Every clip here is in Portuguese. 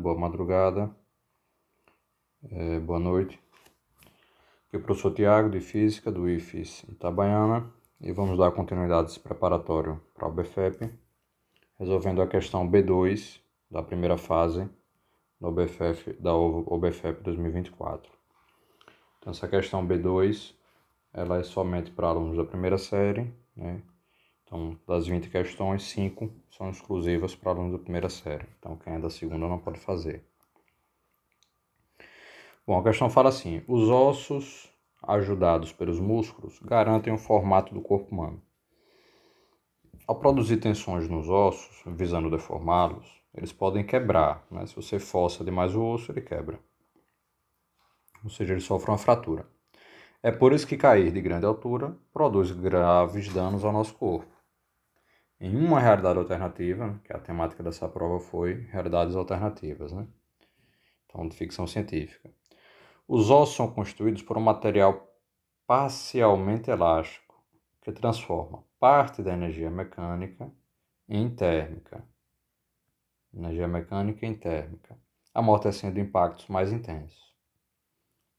boa madrugada, boa noite. Aqui é o professor Tiago, de Física, do IFES Itabaiana, e vamos dar continuidade preparatório para o BFEP, resolvendo a questão B2 da primeira fase da OBFEP 2024. Então, essa questão B2, ela é somente para alunos da primeira série, né? Então, das 20 questões, 5 são exclusivas para alunos da primeira série. Então, quem é da segunda não pode fazer. Bom, a questão fala assim: os ossos, ajudados pelos músculos, garantem o formato do corpo humano. Ao produzir tensões nos ossos, visando deformá-los, eles podem quebrar, né? Se você força demais o osso, ele quebra. Ou seja, ele sofre uma fratura. É por isso que cair de grande altura produz graves danos ao nosso corpo. Em uma realidade alternativa, que a temática dessa prova foi realidades alternativas, né? Então, de ficção científica. Os ossos são constituídos por um material parcialmente elástico, que transforma parte da energia mecânica em térmica. Energia mecânica em térmica, amortecendo impactos mais intensos.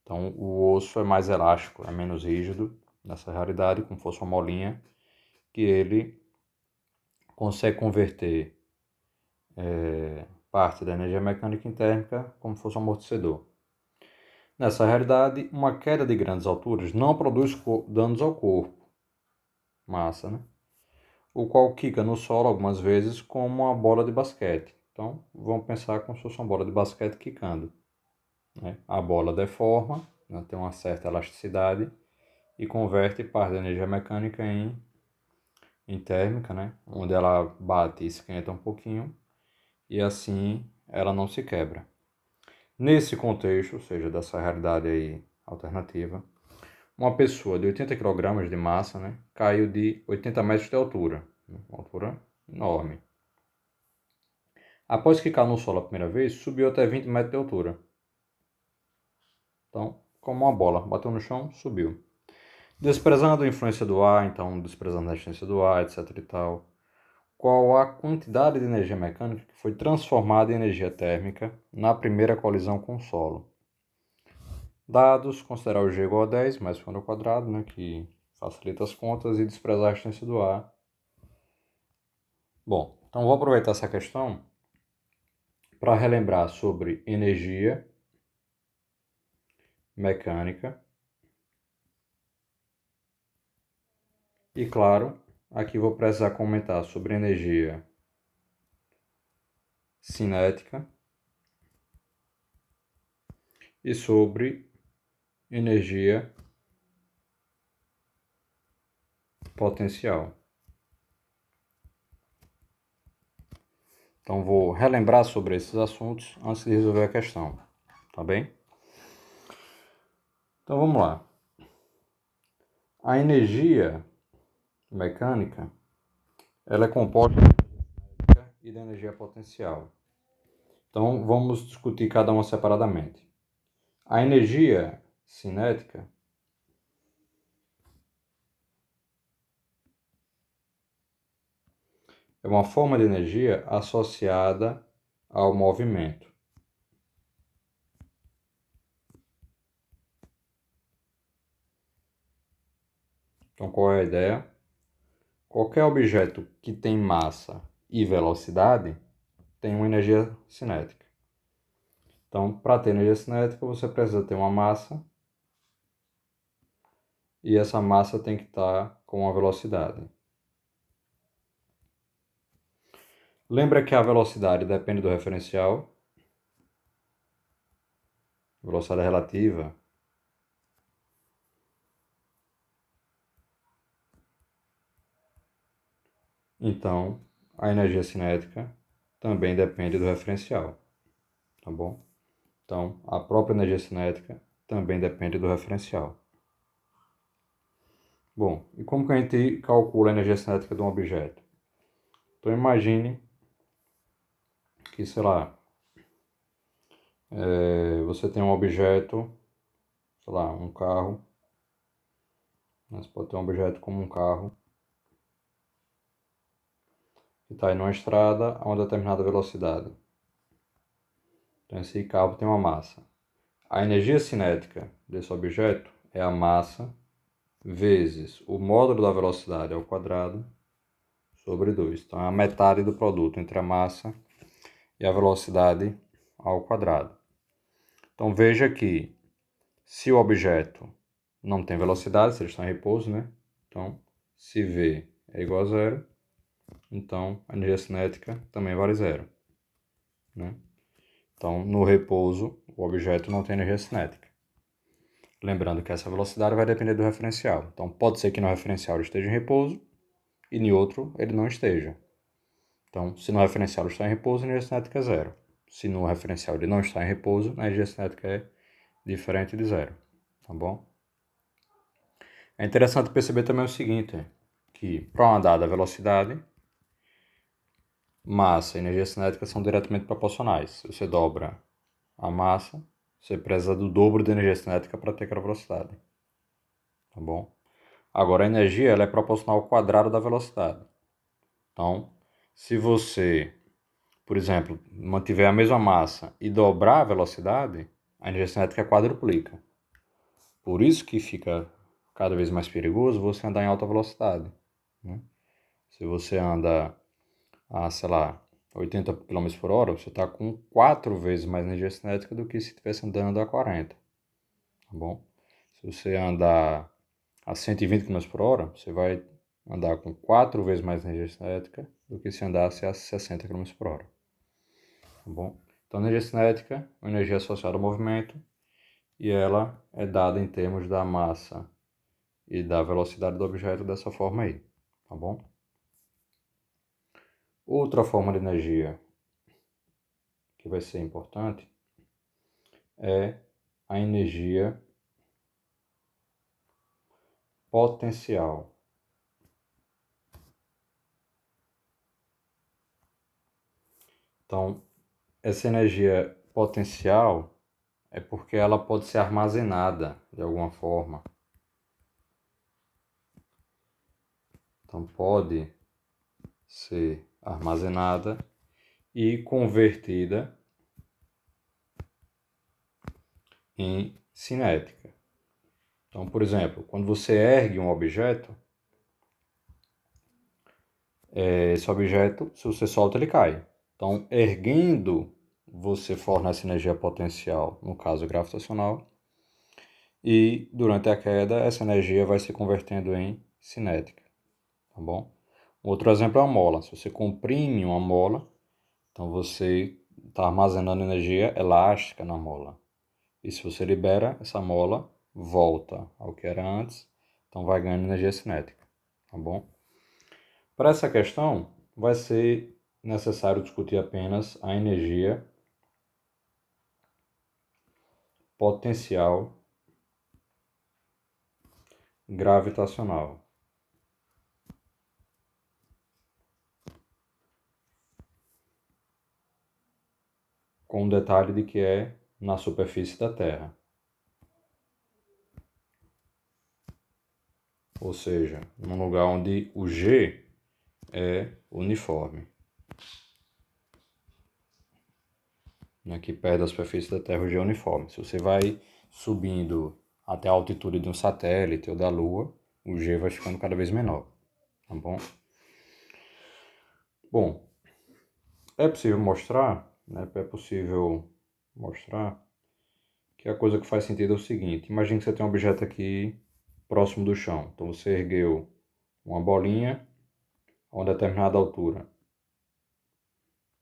Então, o osso é mais elástico, é menos rígido, nessa realidade, como fosse uma molinha, que ele consegue converter parte da energia mecânica em térmica como fosse um amortecedor. Nessa realidade, uma queda de grandes alturas não produz danos ao corpo, massa, né? O qual quica no solo algumas vezes como uma bola de basquete. Então, vamos pensar como se fosse uma bola de basquete quicando, né? A bola deforma, né? Tem uma certa elasticidade e converte parte da energia mecânica em térmica, né? Onde ela bate e esquenta um pouquinho e assim ela não se quebra. Nesse contexto, ou seja, dessa realidade aí alternativa, uma pessoa de 80 kg de massa, né, caiu de 80 metros de altura, uma altura enorme. Após quicar no solo a primeira vez, subiu até 20 metros de altura. Então, como uma bola, bateu no chão, subiu. Desprezando a influência do ar, então desprezando a resistência do ar, etc e tal, qual a quantidade de energia mecânica que foi transformada em energia térmica na primeira colisão com o solo? Dados, considerar o G igual a 10, mais fundo ao quadrado, né, que facilita as contas, e desprezar a resistência do ar. Bom, então vou aproveitar essa questão para relembrar sobre energia mecânica. E claro, aqui vou precisar comentar sobre energia cinética e sobre energia potencial. Então vou relembrar sobre esses assuntos antes de resolver a questão, tá bem? Então vamos lá. A energia mecânica, ela é composta da energia cinética e da energia potencial. Então vamos discutir cada uma separadamente. A energia cinética é uma forma de energia associada ao movimento. Então, qual é a ideia? Qualquer objeto que tem massa e velocidade tem uma energia cinética. Então, para ter energia cinética, você precisa ter uma massa e essa massa tem que estar com uma velocidade. Lembra que a velocidade depende do referencial? Velocidade relativa. Então, a energia cinética também depende do referencial, tá bom? Então, a própria energia cinética também depende do referencial. Bom, e como que a gente calcula a energia cinética de um objeto? Então, imagine que, sei lá, você tem um objeto, sei lá, um carro. Você pode ter um objeto como um carro que está aí numa estrada a uma determinada velocidade. Então, esse cabo tem uma massa. A energia cinética desse objeto é a massa vezes o módulo da velocidade ao quadrado sobre 2. Então, é a metade do produto entre a massa e a velocidade ao quadrado. Então, veja que se o objeto não tem velocidade, se ele está em repouso, né? Então, se V é igual a zero, então a energia cinética também vale zero, né? Então, no repouso, o objeto não tem energia cinética. Lembrando que essa velocidade vai depender do referencial. Então, pode ser que no referencial ele esteja em repouso e em outro ele não esteja. Então, se no referencial ele está em repouso, a energia cinética é zero. Se no referencial ele não está em repouso, a energia cinética é diferente de zero. Tá bom? É interessante perceber também o seguinte, que para uma dada velocidade, massa e energia cinética são diretamente proporcionais. Se você dobra a massa, você precisa do dobro de energia cinética para ter aquela velocidade. Tá bom? Agora, a energia ela é proporcional ao quadrado da velocidade. Então, se você, por exemplo, mantiver a mesma massa e dobrar a velocidade, a energia cinética quadruplica. Por isso que fica cada vez mais perigoso você andar em alta velocidade, né? Se você anda a, sei lá, 80 km por hora, você está com 4 vezes mais energia cinética do que se estivesse andando a 40. Tá bom? Se você anda a 120 km por hora, você vai andar com 4 vezes mais energia cinética do que se andasse a 60 km por hora. Tá bom? Então, a energia cinética é uma energia associada ao movimento e ela é dada em termos da massa e da velocidade do objeto dessa forma aí. Tá bom? Outra forma de energia que vai ser importante é a energia potencial. Então, essa energia potencial é porque ela pode ser armazenada de alguma forma. Então, pode ser armazenada e convertida em cinética. Então, por exemplo, quando você ergue um objeto, esse objeto, se você solta, ele cai. Então, erguendo, você fornece energia potencial, no caso gravitacional, e durante a queda, essa energia vai se convertendo em cinética. Tá bom? Outro exemplo é a mola. Se você comprime uma mola, então você está armazenando energia elástica na mola. E se você libera, essa mola volta ao que era antes, então vai ganhando energia cinética. Tá bom? Para essa questão, vai ser necessário discutir apenas a energia potencial gravitacional. Com o detalhe de que é na superfície da Terra. Ou seja, num lugar onde o G é uniforme. Aqui perto da superfície da Terra, o G é uniforme. Se você vai subindo até a altitude de um satélite ou da Lua, o G vai ficando cada vez menor. Tá bom? Bom, é possível mostrar, né? É possível mostrar que a coisa que faz sentido é o seguinte. Imagine que você tem um objeto aqui próximo do chão. Então você ergueu uma bolinha a uma determinada altura.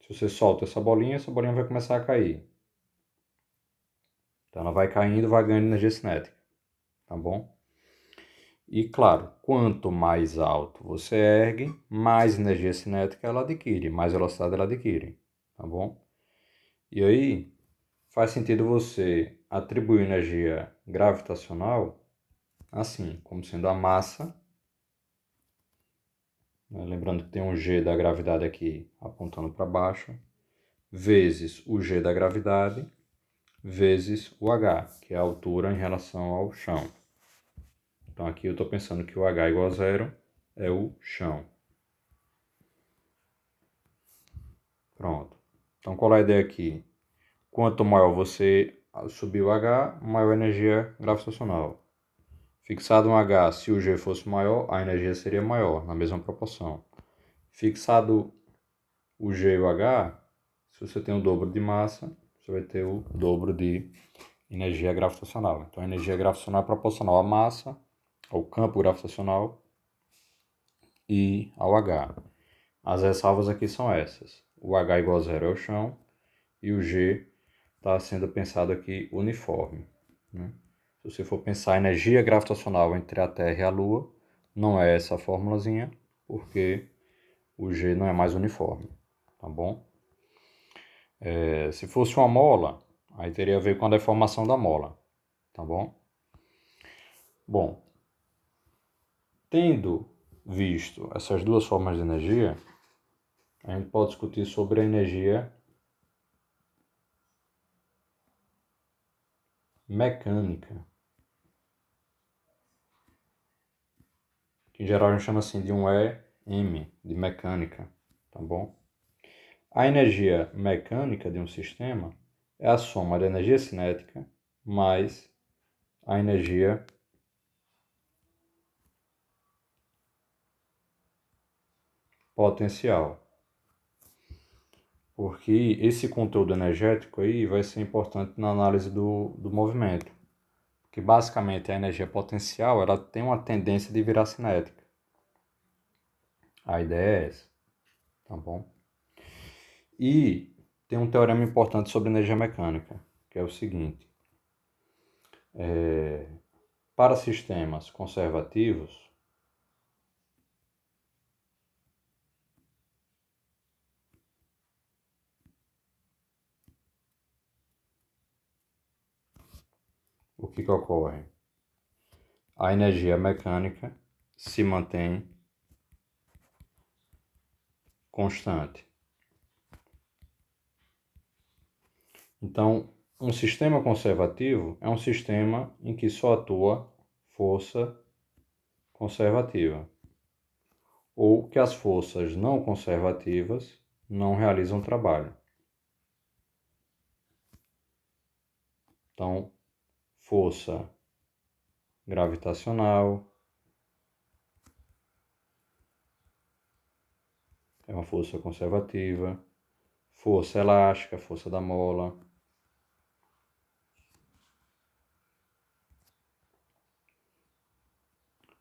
Se você solta essa bolinha vai começar a cair. Então ela vai caindo, vai ganhando energia cinética. Tá bom? E claro, quanto mais alto você ergue, mais energia cinética ela adquire, mais velocidade ela adquire. Tá bom? E aí, faz sentido você atribuir energia gravitacional assim, como sendo a massa, né? Lembrando que tem um G da gravidade aqui apontando para baixo, vezes o G da gravidade, vezes o H, que é a altura em relação ao chão. Então aqui eu estou pensando que o H igual a zero é o chão. Pronto. Então qual é a ideia aqui? Quanto maior você subir o H, maior a energia gravitacional. Fixado um H, se o G fosse maior, a energia seria maior, na mesma proporção. Fixado o G e o H, se você tem o dobro de massa, você vai ter o dobro de energia gravitacional. Então, a energia gravitacional é proporcional à massa, ao campo gravitacional e ao H. As ressalvas aqui são essas. O H igual a zero é o chão e o G está sendo pensado aqui uniforme, né? Se você for pensar a energia gravitacional entre a Terra e a Lua, não é essa a formulazinha, porque o G não é mais uniforme, tá bom? Se fosse uma mola, aí teria a ver com a deformação da mola, tá bom? Bom, tendo visto essas duas formas de energia, a gente pode discutir sobre a energia mecânica, que em geral a gente chama assim de um EM, de mecânica, tá bom? A energia mecânica de um sistema é a soma da energia cinética mais a energia potencial. Porque esse conteúdo energético aí vai ser importante na análise do movimento. Porque basicamente a energia potencial ela tem uma tendência de virar cinética. A ideia é essa, tá bom? E tem um teorema importante sobre energia mecânica, que é o seguinte. Para sistemas conservativos, o que ocorre? A energia mecânica se mantém constante. Então, um sistema conservativo é um sistema em que só atua força conservativa, ou que as forças não conservativas não realizam trabalho. Então, força gravitacional é uma força conservativa, força elástica, força da mola,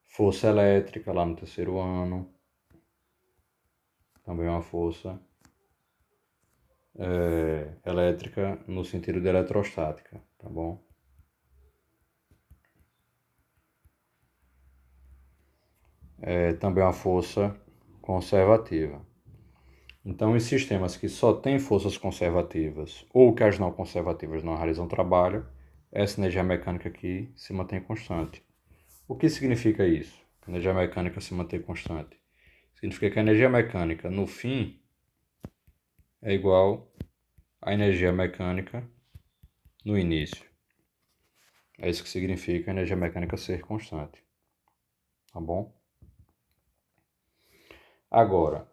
força elétrica lá no terceiro ano, também é uma força elétrica no sentido de eletrostática, tá bom? Também é uma força conservativa. Então, em sistemas que só têm forças conservativas ou que as não conservativas não realizam trabalho, essa energia mecânica aqui se mantém constante. O que significa isso? A energia mecânica se mantém constante. Significa que a energia mecânica, no fim, é igual à energia mecânica no início. É isso que significa a energia mecânica ser constante. Tá bom? Agora,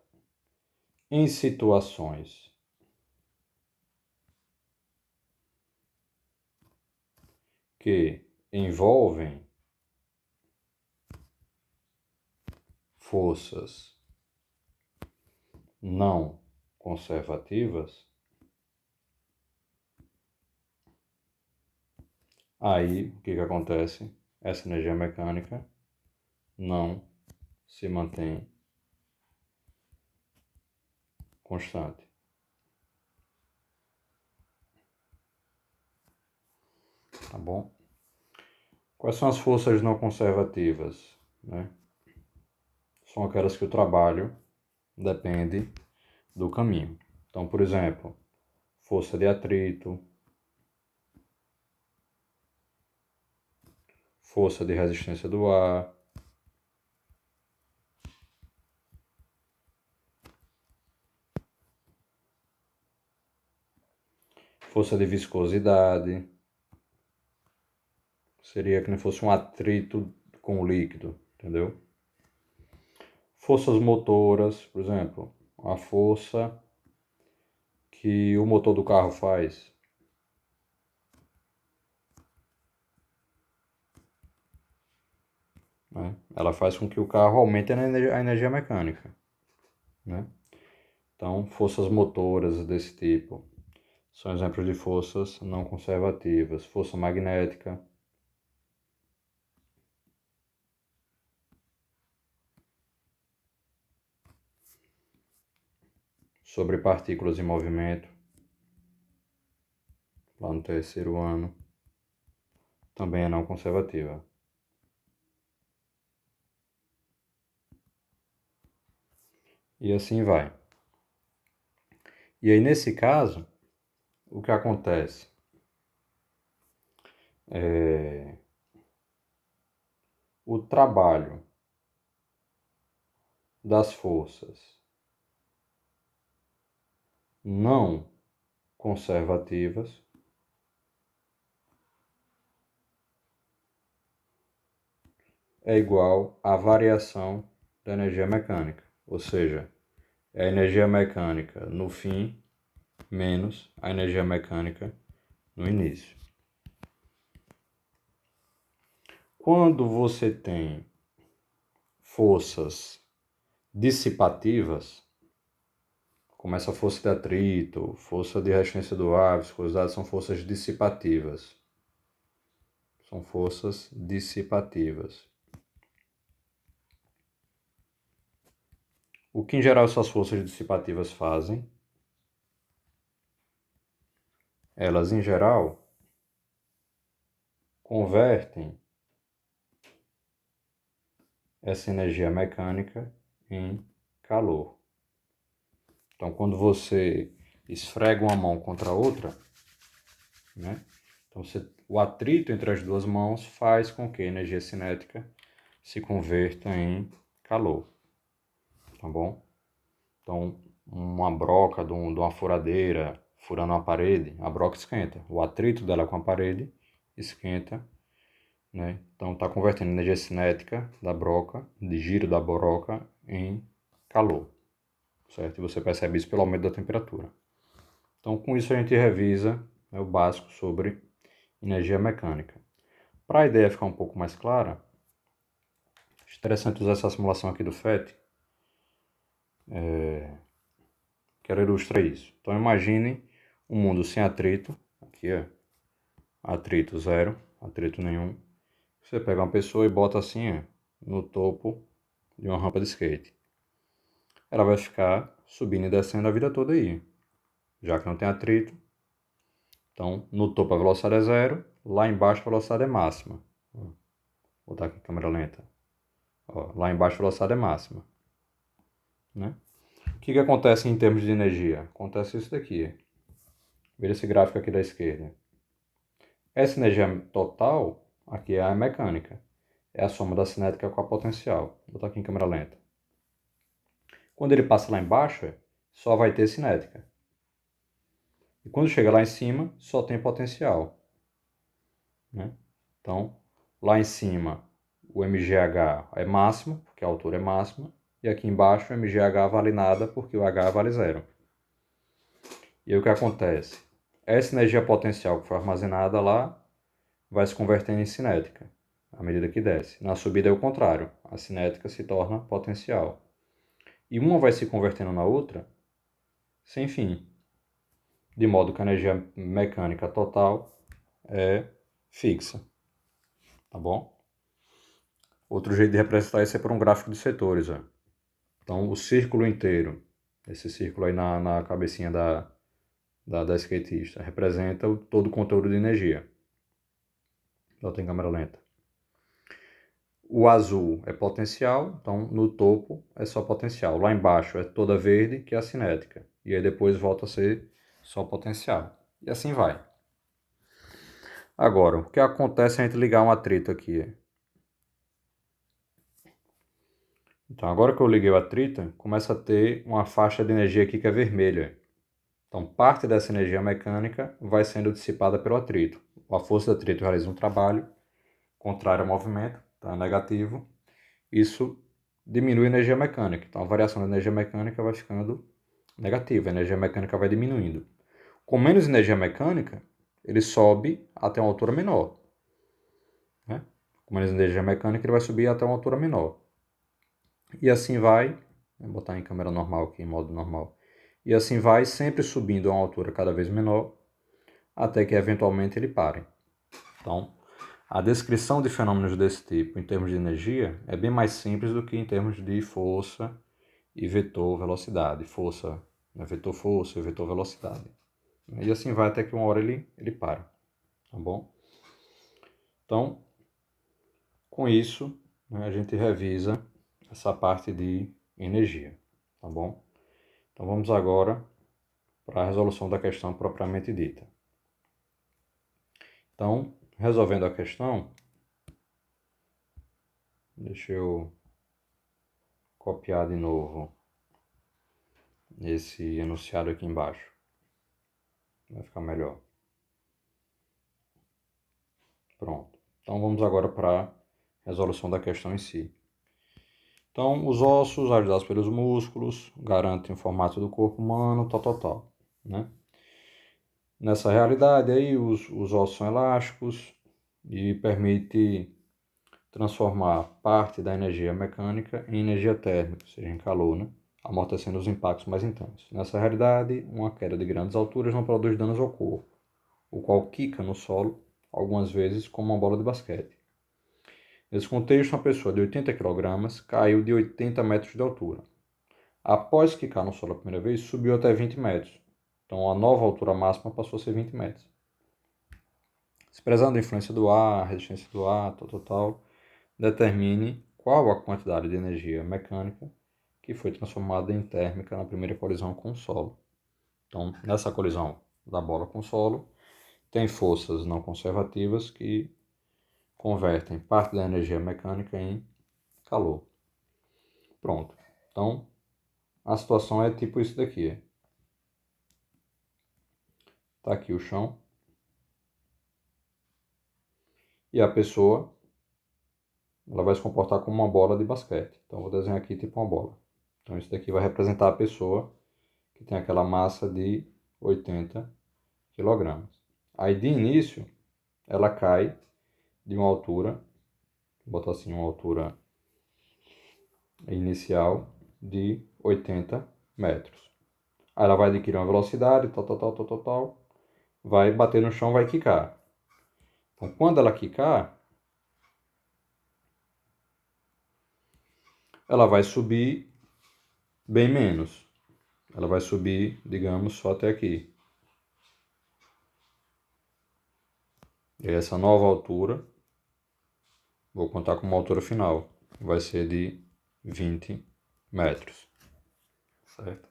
em situações que envolvem forças não conservativas, aí o que acontece? Essa energia mecânica não se mantém constante. Tá bom? Quais são as forças não conservativas, né? São aquelas que o trabalho depende do caminho. Então, por exemplo, força de atrito, força de resistência do ar, força de viscosidade, seria que não fosse um atrito com o líquido, entendeu? Forças motoras, por exemplo, a força que o motor do carro faz, né? Ela faz com que o carro aumente a energia mecânica, né? Então, forças motoras desse tipo são exemplos de forças não conservativas. Força magnética, sobre partículas em movimento, lá no terceiro ano, também é não conservativa. E assim vai. E aí, nesse caso, o que acontece? O trabalho das forças não conservativas é igual à variação da energia mecânica, ou seja, é a energia mecânica no fim menos a energia mecânica no início. Quando você tem forças dissipativas, como essa força de atrito, força de resistência do ar, viscosidade, são forças dissipativas. São forças dissipativas. O que em geral essas forças dissipativas fazem? Elas em geral convertem essa energia mecânica em calor. Então, quando você esfrega uma mão contra a outra, né? Então, o atrito entre as duas mãos faz com que a energia cinética se converta em calor, tá bom? Então, uma broca de uma furadeira furando uma parede, a broca esquenta. O atrito dela com a parede esquenta, né? Então, está convertendo a energia cinética da broca, de giro da broca, em calor, certo? E você percebe isso pelo aumento da temperatura. Então, com isso a gente revisa, né, o básico sobre energia mecânica. Para a ideia ficar um pouco mais clara, é interessante usar essa simulação aqui do FET, que ela ilustra isso. Então imagine um mundo sem atrito, aqui é atrito zero, atrito nenhum. Você pega uma pessoa e bota assim, no topo de uma rampa de skate. Ela vai ficar subindo e descendo a vida toda aí, já que não tem atrito. Então, no topo a velocidade é zero, lá embaixo a velocidade é máxima. Vou botar aqui a câmera lenta. Ó, lá embaixo a velocidade é máxima, né? O que acontece em termos de energia? Acontece isso daqui. Veja esse gráfico aqui da esquerda. Essa energia total, aqui é a mecânica. É a soma da cinética com a potencial. Vou botar aqui em câmera lenta. Quando ele passa lá embaixo, só vai ter cinética. E quando chega lá em cima, só tem potencial, né? Então, lá em cima, o mgh é máximo, porque a altura é máxima. E aqui embaixo, o mgh vale nada, porque o h vale zero. E aí o que acontece? Essa energia potencial que foi armazenada lá vai se convertendo em cinética à medida que desce. Na subida é o contrário, a cinética se torna potencial. E uma vai se convertendo na outra sem fim, de modo que a energia mecânica total é fixa. Tá bom? Outro jeito de representar isso é por um gráfico de setores. Ó. Então, o círculo inteiro, esse círculo aí na cabecinha da skatista, representa todo o conteúdo de energia. Já tem câmera lenta. O azul é potencial, então no topo é só potencial. Lá embaixo é toda verde, que é a cinética. E aí depois volta a ser só potencial. E assim vai. Agora, o que acontece se a gente ligar um atrito aqui? Então, agora que eu liguei o atrito, começa a ter uma faixa de energia aqui que é vermelha. Então, parte dessa energia mecânica vai sendo dissipada pelo atrito. A força do atrito realiza um trabalho contrário ao movimento, tá? Negativo. Isso diminui a energia mecânica. Então, a variação da energia mecânica vai ficando negativa. A energia mecânica vai diminuindo. Com menos energia mecânica, ele sobe até uma altura menor, né? com menos energia mecânica, ele vai subir até uma altura menor. E assim vai, vou botar em câmera normal aqui, em modo normal. E assim vai, sempre subindo a uma altura cada vez menor, até que eventualmente ele pare. Então, a descrição de fenômenos desse tipo, em termos de energia, é bem mais simples do que em termos de força e vetor velocidade. Força, vetor força e vetor velocidade. E assim vai até que uma hora ele pare. Tá bom? Então, com isso, a gente revisa essa parte de energia. Tá bom? Então vamos agora para a resolução da questão propriamente dita. Então, resolvendo a questão, deixa eu copiar de novo esse enunciado aqui embaixo. Vai ficar melhor. Pronto. Então vamos agora para a resolução da questão em si. Então, os ossos, ajudados pelos músculos, garantem o formato do corpo humano, tal, né? Nessa realidade aí, os ossos são elásticos e permite transformar parte da energia mecânica em energia térmica, ou seja, em calor, né? Amortecendo os impactos mais intensos. Nessa realidade, uma queda de grandes alturas não produz danos ao corpo, o qual quica no solo, algumas vezes como uma bola de basquete. Nesse contexto, uma pessoa de 80 kg caiu de 80 metros de altura. Após quicar no solo a primeira vez, subiu até 20 metros. Então, a nova altura máxima passou a ser 20 metros. Desprezando a influência do ar, a resistência do ar, tal, determine qual a quantidade de energia mecânica que foi transformada em térmica na primeira colisão com o solo. Então, nessa colisão da bola com o solo, tem forças não conservativas que convertem parte da energia mecânica em calor. Pronto. Então, a situação é tipo isso daqui. Está aqui o chão. E a pessoa, ela vai se comportar como uma bola de basquete. Então, vou desenhar aqui tipo uma bola. Então, isso daqui vai representar a pessoa que tem aquela massa de 80 kg. Aí, de início, ela cai de uma altura, vou botar assim, uma altura inicial de 80 metros. Aí ela vai adquirir uma velocidade, tal, vai bater no chão, vai quicar. Então, quando ela quicar, ela vai subir bem menos. Ela vai subir, digamos, só até aqui. E essa nova altura, vou contar como altura final, vai ser de 20 metros. Certo?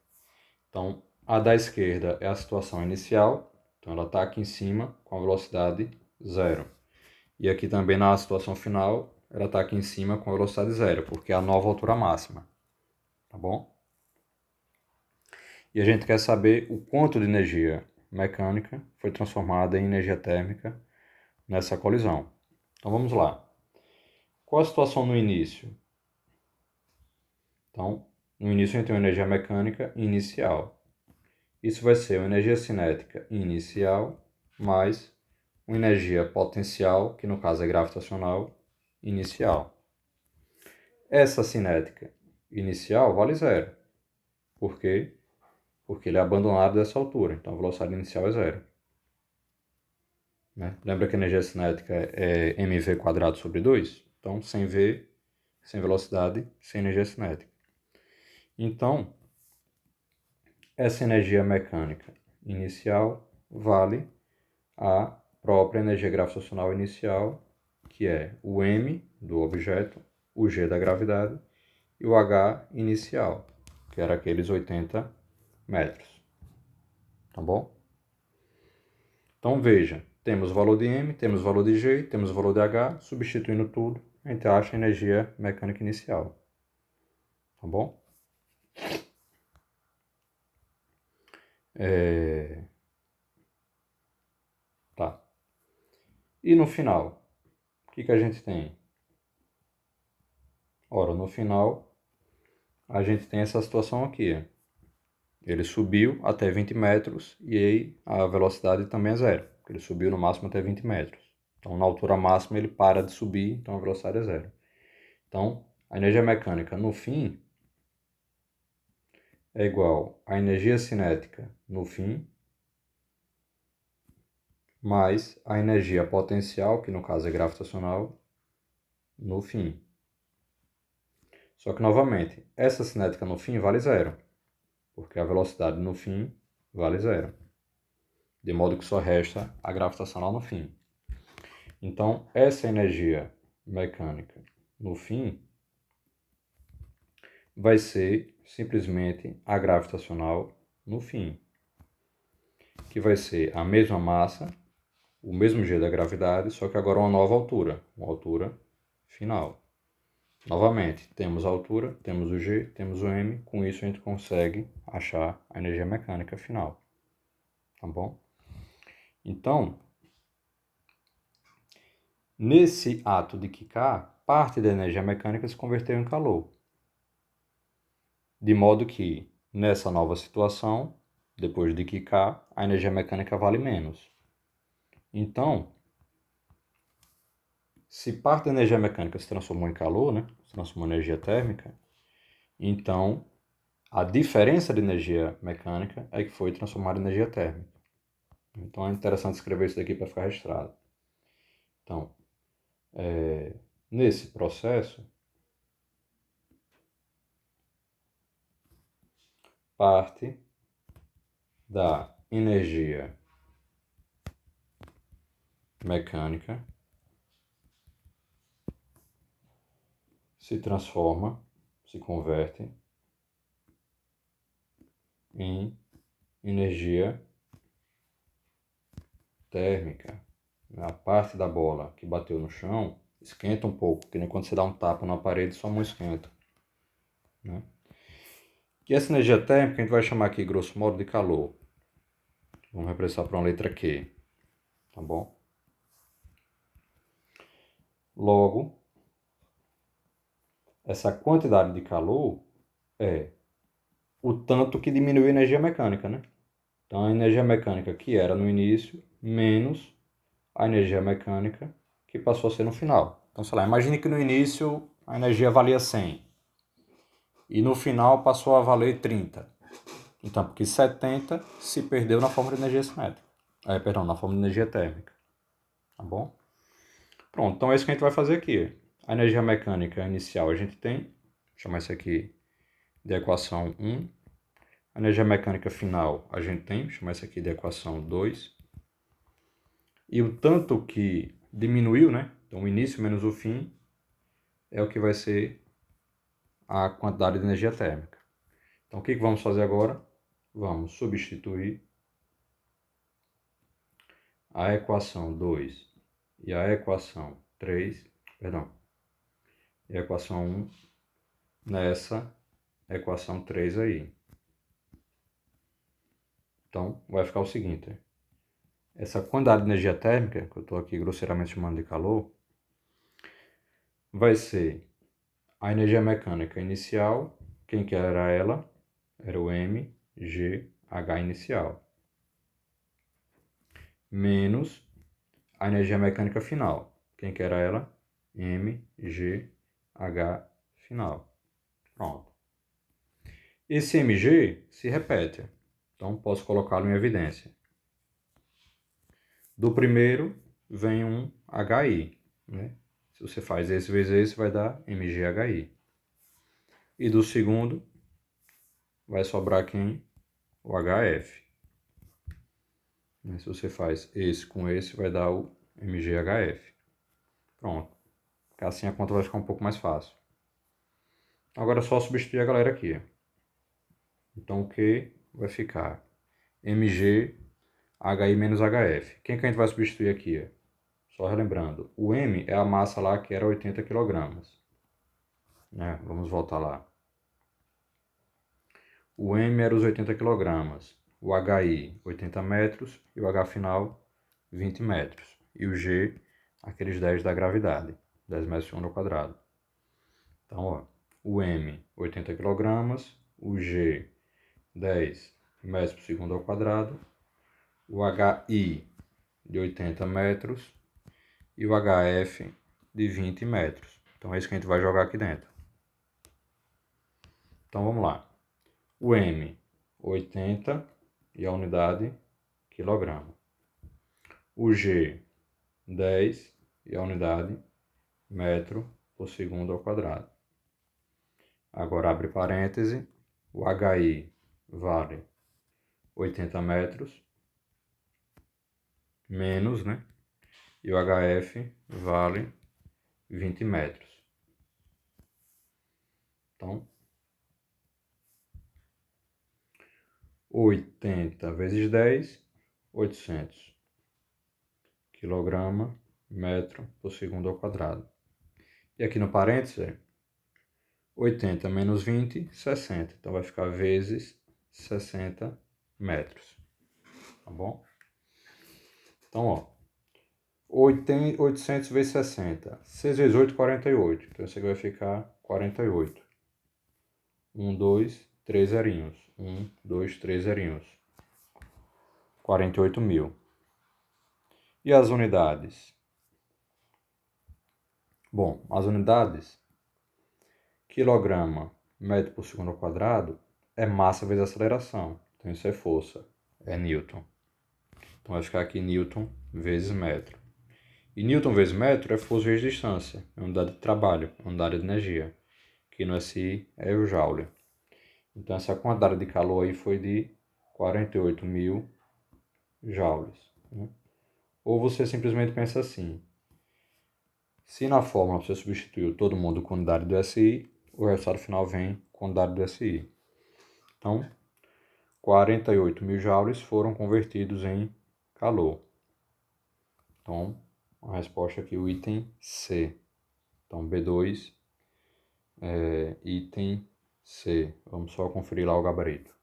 Então, a da esquerda é a situação inicial. Então, ela está aqui em cima com a velocidade 0. E aqui também na situação final, ela está aqui em cima com a velocidade 0, porque é a nova altura máxima. Tá bom? E a gente quer saber o quanto de energia mecânica foi transformada em energia térmica nessa colisão. Então vamos lá. Qual a situação no início? Então, no início a gente tem uma energia mecânica inicial. Isso vai ser uma energia cinética inicial mais uma energia potencial, que no caso é gravitacional, inicial. Essa cinética inicial vale 0. Por quê? Porque ele é abandonado dessa altura, então a velocidade inicial é 0. Né? Lembra que a energia cinética é mv² sobre 2? Então, sem V, sem velocidade, sem energia cinética. Então, essa energia mecânica inicial vale a própria energia gravitacional inicial, que é o m do objeto, o g da gravidade e o h inicial, que era aqueles 80 metros. Tá bom? Então veja, temos o valor de m, temos o valor de g, temos o valor de h, substituindo tudo, a gente acha a energia mecânica inicial. Tá bom? Tá. E no final, o que a gente tem? Ora, no final, a gente tem essa situação aqui. Ele subiu até 20 metros e aí a velocidade também é 0. Ele subiu no máximo até 20 metros. Então, na altura máxima, ele para de subir, então a velocidade é zero. Então, a energia mecânica no fim é igual à energia cinética no fim, mais a energia potencial, que no caso é gravitacional, no fim. Só que, novamente, essa cinética no fim vale zero, porque a velocidade no fim vale zero. De modo que só resta a gravitacional no fim. Então, essa energia mecânica no fim vai ser simplesmente a gravitacional no fim, que vai ser a mesma massa, o mesmo G da gravidade, só que agora uma nova altura, uma altura final. Novamente, temos a altura, temos o G, temos o M, com isso a gente consegue achar a energia mecânica final. Tá bom? Então, nesse ato de quicar, parte da energia mecânica se converteu em calor. De modo que, nessa nova situação, depois de quicar, a energia mecânica vale menos. Então, se parte da energia mecânica se transformou em calor, né? Se transformou em energia térmica, então a diferença de energia mecânica é que foi transformada em energia térmica. Então é interessante escrever isso daqui para ficar registrado. Então, nesse processo, parte da energia mecânica se transforma, se converte em energia térmica. A parte da bola que bateu no chão esquenta um pouco, porque nem quando você dá um tapa na parede, sua mão esquenta. Né? E essa energia térmica a gente vai chamar aqui, grosso modo, de calor. Vamos representar para uma letra Q. Tá bom? Logo, essa quantidade de calor é o tanto que diminui a energia mecânica, né? Então, a energia mecânica que era no início, menos a energia mecânica que passou a ser no final. Então, sei lá, imagine que no início a energia valia 100 e no final passou a valer 30. Então, porque 70 se perdeu na forma de energia cinética. Na forma de energia térmica. Tá bom? Pronto, então é isso que a gente vai fazer aqui. A energia mecânica inicial a gente tem, vou chamar isso aqui de equação 1. A energia mecânica final a gente tem, vou chamar isso aqui de equação 2. E o tanto que diminuiu, né? Então o início menos o fim é o que vai ser a quantidade de energia térmica. Então o que vamos fazer agora? Vamos substituir a equação 2 e a equação 3, e a equação 1 nessa equação 3 aí. Então vai ficar o seguinte, essa quantidade de energia térmica, que eu estou aqui grosseiramente chamando de calor, vai ser a energia mecânica inicial, quem que era ela? Era o mgh inicial, menos a energia mecânica final, quem que era ela? mgh final. Pronto. Esse mg se repete, então posso colocá-lo em evidência. Do primeiro vem um hi, né? Se você faz esse vezes esse, vai dar mghi. E do segundo, vai sobrar quem? O hf. Se você faz esse com esse, vai dar o mghf. Pronto. Assim a conta vai ficar um pouco mais fácil. Agora é só substituir a galera aqui. Então o que vai ficar? mghi menos hf. Quem que a gente vai substituir aqui? Só relembrando, o M é a massa lá que era 80 kg. Né? Vamos voltar lá. O M era os 80 kg, o HI 80 metros e o H final 20 metros. E o G, aqueles 10 da gravidade, 10 metros por segundo ao quadrado. Então, ó, o M 80 kg, o G 10 metros por segundo ao quadrado, o HI de 80 metros e o HF de 20 metros. Então é isso que a gente vai jogar aqui dentro. Então vamos lá. O M, 80 e a unidade quilograma. O G, 10 e a unidade metro por segundo ao quadrado. Agora abre parêntese, o HI vale 80 metros, menos, né? E o HF vale 20 metros. Então, 80 vezes 10, 800 quilograma, metro por segundo ao quadrado. E aqui no parênteses, 80 menos 20, 60. Então vai ficar vezes 60 metros. Tá bom? Então, ó. 800 vezes 60. 6 vezes 8, 48. Então esse aqui vai ficar 48. 1, 2, 3 zerinhos. 1, 2, 3 zerinhos. 48 mil. E as unidades? Bom, as unidades, quilograma, metro por segundo ao quadrado, é massa vezes aceleração. Então isso é força, é Newton. Então vai ficar aqui Newton vezes metro. E Newton vezes metro é força vezes distância, é unidade de trabalho, é unidade de energia. Que no SI é o Joule. Então essa quantidade de calor aí foi de 48 mil joules. Né? Ou você simplesmente pensa assim, se na fórmula você substituiu todo mundo com unidade do SI, o resultado final vem com unidade do SI. Então, 48 mil joules foram convertidos em calor. Então, a resposta aqui, o item C. Então, B2, item C. Vamos só conferir lá o gabarito.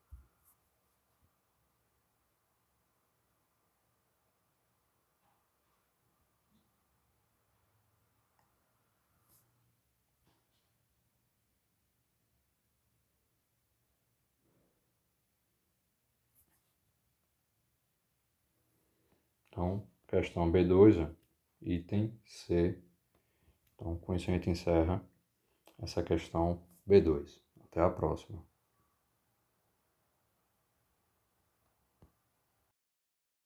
Então, questão B2, item C. Então, com isso a gente encerra essa questão B2. Até a próxima.